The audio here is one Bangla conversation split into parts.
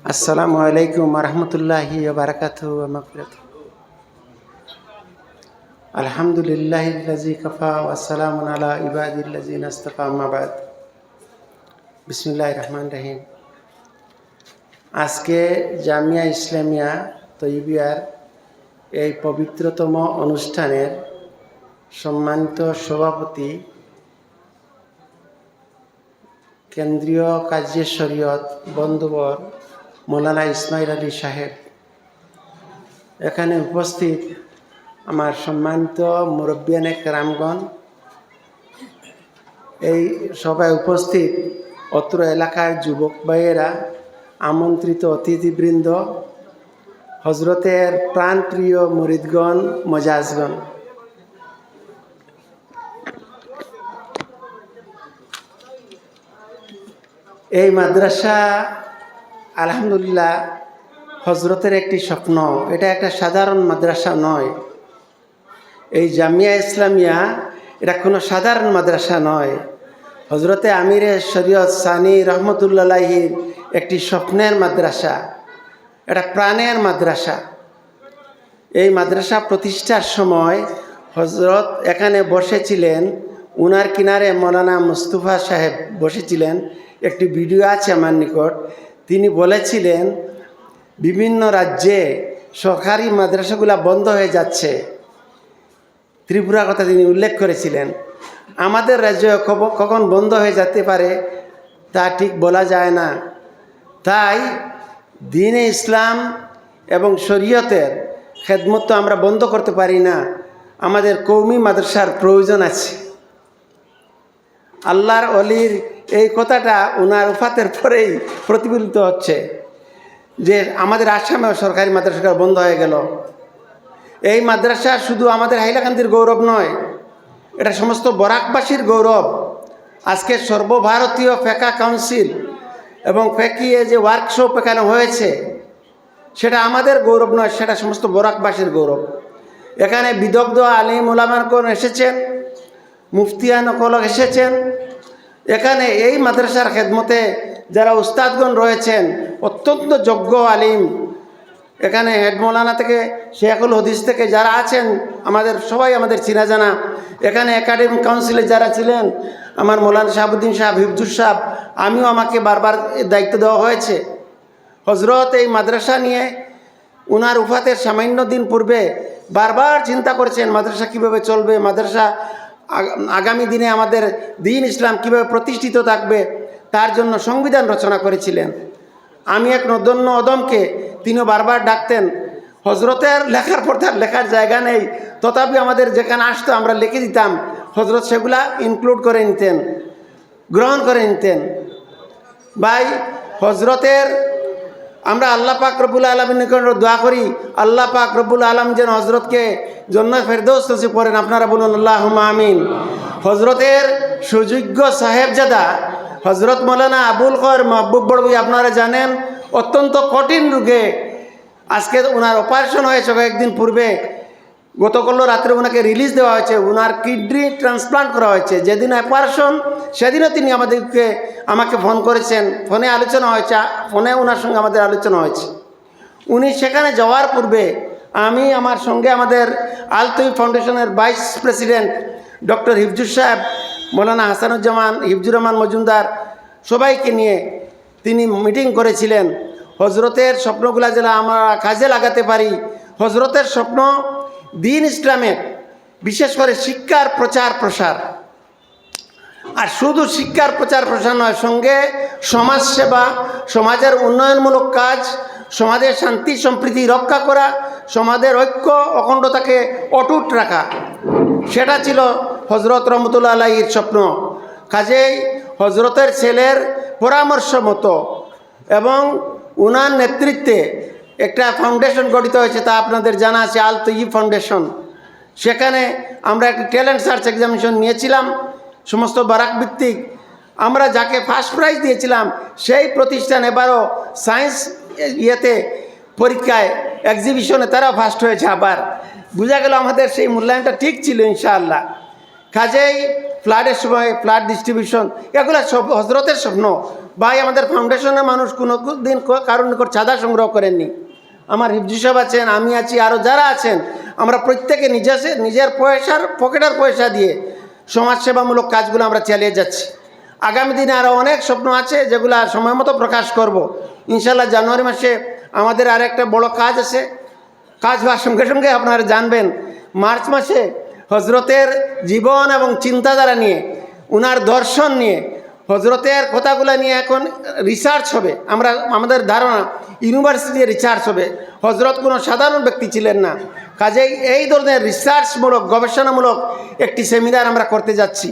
আসসালামু আলাইকুম রহমতুল্লাহি ওয়া বারাকাতুহু ওয়া মাগফিরাতুহু। আলহামদুলিল্লাহিল্লাযী কাফা ওয়া সালামুন আলা ইবাদিল্লাযীনা ইসতাফা, আম্মা বাদ। বিসমিল্লাহির রহমানির রহিম। আজকে জামিয়া ইসলামিয়া তৈয়বিয়ার এই পবিত্রতম অনুষ্ঠানের সম্মানিত সভাপতি, কেন্দ্রীয় কাজী শরীয়ত বন্ধুবর মৌলানা ইসমাইল আলী সাহেব, এখানে উপস্থিত আমার সম্মানিত মুরব্বিয়ানে কেরামগণ, এই সভায় উপস্থিত অত্র এলাকার যুবক ভাইয়েরা, আমন্ত্রিত অতিথিবৃন্দ, হজরতের প্রাণপ্রিয় মুরিদগণ, মজাজগণ, এই মাদ্রাসা আলহামদুলিল্লাহ হজরতের একটি স্বপ্ন। এটা একটা সাধারণ মাদ্রাসা নয়। এই জামিয়া ইসলামিয়া এটা কোনো সাধারণ মাদ্রাসা নয়। হজরতে আমিরে শরীয়ত সানি রহমতুল্লাহ আলাইহির একটি স্বপ্নের মাদ্রাসা, এটা প্রাণের মাদ্রাসা। এই মাদ্রাসা প্রতিষ্ঠার সময় হজরত এখানে বসেছিলেন, উনার কিনারে মৌলানা মুস্তফা সাহেব বসেছিলেন। একটি ভিডিও আছে আমার নিকট। তিনি বলেছিলেন বিভিন্ন রাজ্যে সরকারি মাদ্রাসাগুলো বন্ধ হয়ে যাচ্ছে, ত্রিপুরা কথা তিনি উল্লেখ করেছিলেন। আমাদের রাজ্য কখন বন্ধ হয়ে যেতে পারে তা ঠিক বলা যায় না। তাই দ্বীনে ইসলাম এবং শরীয়তের খেদমত তো আমরা বন্ধ করতে পারি না। আমাদের কওমি মাদ্রাসার প্রয়োজন আছে। আল্লাহর অলির এই কথাটা ওনার ওফাতের পরেই প্রতিফলিত হচ্ছে যে আমাদের আসামেও সরকারি মাদ্রাসা বন্ধ হয়ে গেল। এই মাদ্রাসা শুধু আমাদের হাইলাকান্দির গৌরব নয়, এটা সমস্ত বরাকবাসীর গৌরব। আজকে সর্বভারতীয় ফেকা কাউন্সিল এবং ফেকিয়ে যে ওয়ার্কশপ এখানে হয়েছে, সেটা আমাদের গৌরব নয়, সেটা সমস্ত বরাকবাসীর গৌরব। এখানে বিদগ্ধ আলিম ওলামাগণ এসেছেন, মুফতিয়ানকল এসেছেন। এখানে এই মাদ্রাসার খেদমতে যারা উস্তাদগণ রয়েছেন, অত্যন্ত যোগ্য আলিম, এখানে হেড মৌলানা থেকে শেখুল হদিস থেকে যারা আছেন, আমাদের সবাই আমাদের চিনা জানা। এখানে একাডেমিক কাউন্সিলে যারা ছিলেন, আমার মৌলানা শাহাবুদ্দিন সাহেব, হিফজুর সাহেব, আমিও আমাকে বারবার দায়িত্ব দেওয়া হয়েছে। হজরত এই মাদ্রাসা নিয়ে উনার উফাতের সামান্য দিন পূর্বে বারবার চিন্তা করেছেন মাদ্রাসা কিভাবে চলবে, মাদ্রাসা আগামী দিনে আমাদের দ্বীন ইসলাম কিভাবে প্রতিষ্ঠিত থাকবে, তার জন্য সংবিধান রচনা করেছিলেন। আমি এক নদন্য অদমকে তিনিও বারবার ডাকতেন। হজরতের লেখার পর তার লেখার জায়গা নেই, তথাপি আমাদের যেখানে আসতো আমরা লিখে দিতাম। হজরত সেগুলা ইনক্লুড করে নিতেন, গ্রহণ করে নিতেন। ভাই, হজরতের আমরা আল্লাহ পাক রব্বুল আলমিনের নিকট দোয়া করি, আল্লাহ পাক রব্বুল আলম যেন হজরতকে জান্নাতুল ফেরদৌস নসিব করেন। আপনারা বলুন আল্লাহুম্মা আমিন। হজরতের সুযোগ্য সাহেবজাদা হজরত মৌলানা আবুল খয়ের মাহবুব বড়ভুঁইয়া, আপনারা জানেন, অত্যন্ত কঠিন রোগে আজকে ওনার অপারেশন হয়েছে কয়েকদিন পূর্বে। গতকাল রাত্রে ওনাকে রিলিজ দেওয়া হয়েছে, ওনার কিডনি ট্রান্সপ্লান্ট করা হয়েছে। যেদিন অপারেশন সেদিনও তিনি আমাকে ফোন করেছেন, ফোনে আলোচনা হয়েছে, ফোনে ওনার সঙ্গে আমাদের আলোচনা হয়েছে। উনি সেখানে যাওয়ার পূর্বে আমি আমার সঙ্গে আমাদের আল-তৈব ফাউন্ডেশনের ভাইস প্রেসিডেন্ট ডক্টর হিফজুর সাহেব, মৌলানা হাসানুজ্জামান, হিফজুর রহমান মজুমদার, সবাইকে নিয়ে তিনি মিটিং করেছিলেন। হজরতের স্বপ্নগুলা যেন আমরা কাজে লাগাতে পারি। হজরতের স্বপ্ন দ্বীন ইসলামের, বিশেষ করে শিক্ষার প্রচার প্রসার। আর শুধু শিক্ষার প্রচার প্রসার নয়, সঙ্গে সমাজসেবা, সমাজের উন্নয়নমূলক কাজ, সমাজের শান্তি সম্প্রীতি রক্ষা করা, সমাজের ঐক্য অখণ্ডতাকে অটুট রাখা, সেটা ছিল হজরত রহমতুল্লাহ আলাইহির স্বপ্ন। কাজেই হজরতের ছেলের পরামর্শ মতো এবং উনার নেতৃত্বে একটা ফাউন্ডেশন গঠিত হয়েছে, তা আপনাদের জানা আছে, আল-তৈব ফাউন্ডেশন। সেখানে আমরা একটি ট্যালেন্ট সার্চ এক্সামিনেশন নিয়েছিলাম, সমস্ত বারাক ভিত্তিক। আমরা যাকে ফার্স্ট প্রাইজ দিয়েছিলাম সেই প্রতিষ্ঠান এবারও সায়েন্স পরীক্ষায় এক্সিবিশনে তারাও ফার্স্ট হয়েছে। আবার বোঝা গেল আমাদের সেই মূল্যায়নটা ঠিক ছিল ইনশাআল্লাহ। কাজেই ফ্লাডের সময় ফ্লাড ডিস্ট্রিবিউশন এগুলো সব হজরতের স্বপ্ন। ভাই আমাদের ফাউন্ডেশনের মানুষ কোনো দিন কারোর নিকট চাঁদা সংগ্রহ করেননি। আমার হিফজু সাহেব আছেন, আমি আছি, আরও যারা আছেন, আমরা প্রত্যেকে নিজের পয়সার পকেটের পয়সা দিয়ে সমাজসেবামূলক কাজগুলো আমরা চালিয়ে যাচ্ছি। আগামী দিনে আরও অনেক স্বপ্ন আছে যেগুলো সময় মতো প্রকাশ করব। ইনশাল্লাহ জানুয়ারি মাসে আমাদের আর একটা বড় কাজ আছে। কাজ হওয়ার সঙ্গে সঙ্গে আপনারা জানবেন মার্চ মাসে হজরতের জীবন এবং চিন্তাধারা নিয়ে, উনার দর্শন নিয়ে, হজরতের কথাগুলো নিয়ে এখন রিসার্চ হবে। আমাদের ধারণা ইউনিভার্সিটি রিসার্চ হবে। হজরত কোনো সাধারণ ব্যক্তি ছিলেন না, কাজেই এই ধরনের রিসার্চমূলক গবেষণামূলক একটি সেমিনার আমরা করতে যাচ্ছি।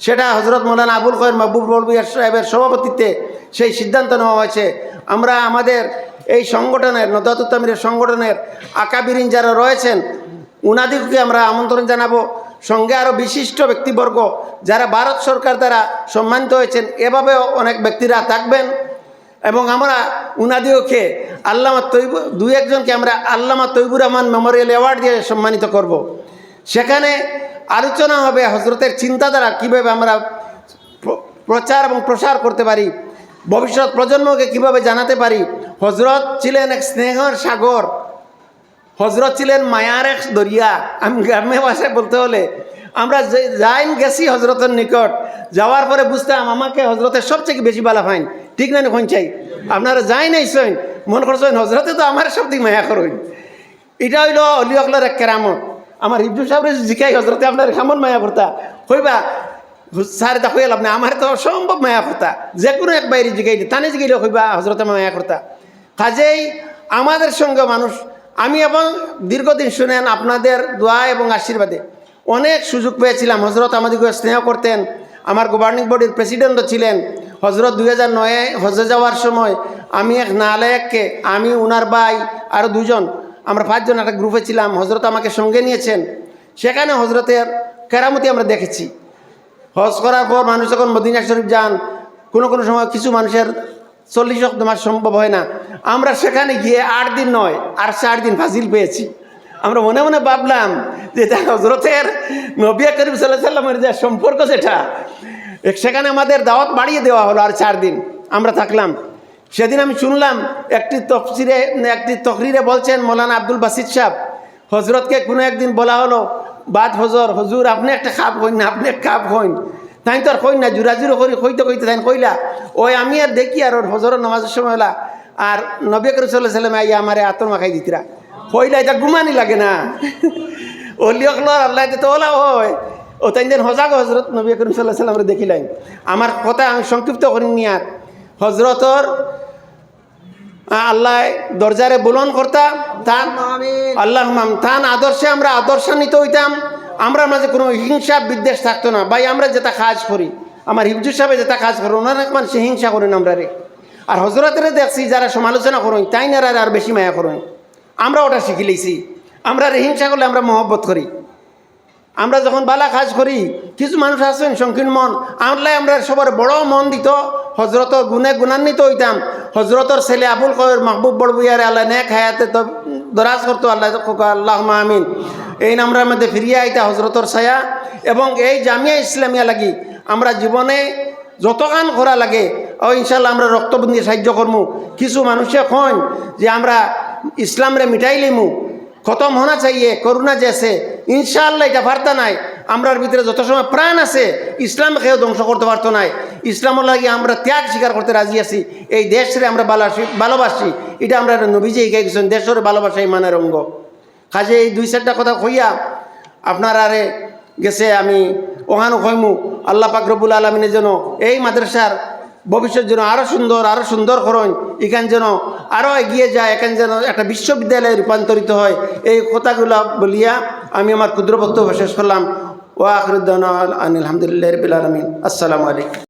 সেটা হজরত মৌলানা আবুল খয়ের মাহবুব মৌলভী সাহেবের সভাপতিত্বে সেই সিদ্ধান্ত নেওয়া হয়েছে। আমরা আমাদের এই সংগঠনের নদাতুত তামিরের সংগঠনের আকাবিরিন যারা রয়েছেন উনাদিকে আমরা আমন্ত্রণ জানাবো, সঙ্গে আরও বিশিষ্ট ব্যক্তিবর্গ যারা ভারত সরকার দ্বারা সম্মানিত হয়েছেন এভাবেও অনেক ব্যক্তিরা থাকবেন। এবং আমরা উনাদিওকে দুই একজনকে আমরা আল্লামা তৈবুর রহমান মেমোরিয়াল অ্যাওয়ার্ড দিয়ে সম্মানিত করব। সেখানে আলোচনা হবে হজরতের চিন্তাধারা কীভাবে আমরা প্রচার এবং প্রসার করতে পারি, ভবিষ্যৎ প্রজন্মকে কিভাবে জানাতে পারি। হজরত ছিলেন এক স্নেহর সাগর, হজরত ছিলেন মায়ার এক দরিয়া। আমি গ্রাম্য ভাষায় বলতে হলে আমরা গেছি হজরতের নিকট, যাওয়ার পরে বুঝতাম আমাকে হজরতের সবচেয়ে বেশি ভালো ফাইন, ঠিক না কোন চাই আপনারা যাই নাই সইন মন করছেন হজরতে তো আমার সবথেকে মায়া করইন। এটা হইল অলি অকলের এক কেরামত। আমার হিফজু সাহেবের জিকাই হজরতে আপনার কেমন মায়া করতা হইবা স্যার তা হইল আপনি আমার তো অসম্ভব মায়া করতা, যে কোনো এক বাইরে জিগাইলে তানে জিগাইলে হইবা হজরতে মায়া করতা। কাজেই আমাদের সঙ্গে মানুষ আমি এবং দীর্ঘদিন শুনেন আপনাদের দোয়া এবং আশীর্বাদে অনেক সুযোগ পেয়েছিলাম। হজরত আমাদেরকে স্নেহ করতেন, আমার গভর্নিং বডির প্রেসিডেন্টও ছিলেন। হজরত 2009 হজে যাওয়ার সময় আমি এক নালায়ককে, আমি উনার ভাই আরও দুজন, আমরা 5 জন একটা গ্রুপে ছিলাম। হজরত আমাকে সঙ্গে নিয়েছেন, সেখানে হজরতের কেরামতি আমরা দেখেছি। হজ করার পর মানুষ যখন মদিনা শরীফ যান, কোনো সময় কিছু মানুষের 40 মাস সম্ভব হয় না। আমরা সেখানে গিয়ে 8 দিন নয় আর 4 দিন ফাজিল পেয়েছি। আমরা মনে মনে ভাবলাম যে এটা হজরতের নবী করিম সাল্লাল্লাহু আলাইহি ওয়াসাল্লামের যে সম্পর্ক, সেখানে আমাদের দাওয়াত বাড়িয়ে দেওয়া হলো আর 4 দিন আমরা থাকলাম। সেদিন আমি শুনলাম একটি তকরিরে বলছেন মৌলানা আব্দুল বাসিত সাহেব, হজরতকে কোনো একদিন বলা হলো বাদ হজুর আপনি একটা খাপ হইন না, আপনি এক কাপ হইন। তাই তো আর কই না, জুরাজুরো করি কইতে তাই কইলা ওই আমি আর দেখি আর ওর হজরের নামাজের সময় হলা আর নবী করিম সাল্লাল্লাহু আলাইহি ওয়াসাল্লাম আইয়া আমারে আতর মাখাই দিতরা কইলা, এটা গুমানি লাগে না অলিয়কলর আল্লাহ তো ওলা হয় ও তাই দিন হজাগ হজরত নবী করিম সাল্লাল্লাহু আলাইহি ওয়াসাল্লাম দেখিলাম। আমার কথা আমি সংক্ষিপ্ত করিনি আর হজরতর আল্লাহ দরজারে বুলন করতাম, তান আল্লাহ তান আদর্শে আমরা আদর্শান্বিত হইতাম। আমরা মাঝে কোনো হিংসা বিদ্বেষ থাকতো না। ভাই আমরা যেটা কাজ করি, আমার হিফজু সাহেবে যেটা কাজ করে ওনারা মানুষ হিংসা করেন আমরা রে। আর হজরতের দেখছি যারা সমালোচনা করেন তাই না আর বেশি মায়া করেন। আমরা ওটা শিখে লইছি। আমরা হিংসা করলে আমরা মহব্বত করি। আমরা যখন বালা কাজ করি কিছু মানুষ আছেন সংকীর্ণ মন, আমরা সবার বড় মন দিত, হজরতর গুণে গুণান্বিত হইতাম। হজরতর ছেলে আবুল খয়ের মাহবুব বড়বুইয়ারে আল্লাহ নেক হায়াতে তো দরাজ করতো, আল্লাহুম্মা আমিন। এই নামরার মধ্যে ফিরিয়ে আইতা হজরতর ছায়া এবং এই জামিয়া ইসলামিয়া লাগি আমরা জীবনে যতখান করা লাগে ও ইনশাল্লাহ আমরা রক্তবন্দি সাহায্য করমু। কিছু মানুষে কন যে আমরা ইসলামরে মিটাই লিমু, খতম হোনা চাইয়ে করুণা যেছে, ইনশাআল্লাহ এটা পারতা নাই। আমরার ভিতরে যত সময় প্রাণ আছে ইসলামকেও ধ্বংস করতে পারতো নাই। ইসলামের লাগে আমরা ত্যাগ স্বীকার করতে রাজি আছি। এই দেশরে আমরা ভালোবাসি, এটা আমরা নবীজি এগিয়ে গেছেন, দেশের ভালোবাসা ইমানের অঙ্গ। কাজে এই 2-4টা কথা কইয়া আপনার আরে গেছে আমি ওখানে কইমু আল্লাহ পাক রব্বুল আলামিনের জন্য এই মাদ্রাসার ভবিষ্যৎ যেন আরও সুন্দর করেন, এখান যেন আরও এগিয়ে যায়, এখান যেন একটা বিশ্ববিদ্যালয়ে রূপান্তরিত হয়। এই কথাগুলো বলিয়া আমি আমার ক্ষুদ্র বক্তব্য শেষ করলাম। ওয়া আখিরু দাওয়ানা আনিল হামদুলিল্লাহি রাব্বিল আলামিন। আসসালামু আলাইকুম।